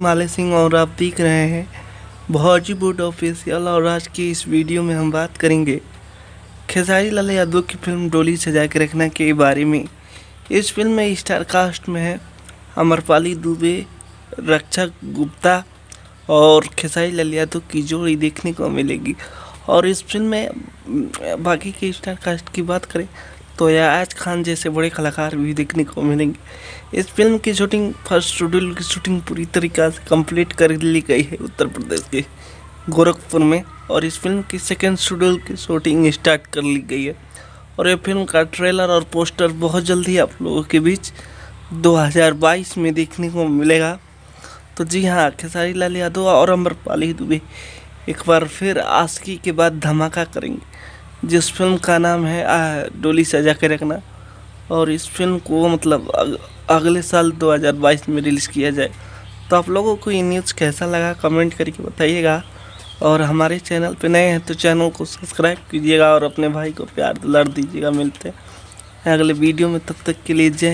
माले सिंह और आप देख रहे हैं बॉलीवुड ऑफिशियल। और आज की इस वीडियो में हम बात करेंगे खेसारी लाल यादव की फिल्म डोली सजा के रखना के बारे में। इस फिल्म में स्टार कास्ट में है अमरपाली दुबे, रक्षा गुप्ता और खेसारी लाल यादव की जोड़ी देखने को मिलेगी। और इस फिल्म में बाकी के स्टार कास्ट की बात करें तो याज खान जैसे बड़े कलाकार भी देखने को मिलेंगे। इस फिल्म की शूटिंग फर्स्ट शेड्यूल की शूटिंग पूरी तरीक़ा से कंप्लीट कर ली गई है उत्तर प्रदेश के गोरखपुर में। और इस फिल्म की सेकेंड शेड्यूल की शूटिंग स्टार्ट कर ली गई है। और ये फिल्म का ट्रेलर और पोस्टर बहुत जल्दी आप लोगों के बीच 2022 में देखने को मिलेगा। तो जी हाँ, खेसारी लाल यादव और अमरपाली दुबे एक बार फिर आशिकी के बाद धमाका करेंगे, जिस फिल्म का नाम है डोली सजा के रखना। और इस फिल्म को मतलब अगले साल 2022 में रिलीज़ किया जाए। तो आप लोगों को ये न्यूज़ कैसा लगा कमेंट करके बताइएगा। और हमारे चैनल पे नए हैं तो चैनल को सब्सक्राइब कीजिएगा और अपने भाई को प्यार दुलार दीजिएगा। मिलते हैं अगले वीडियो में, तब तक के लिए जय।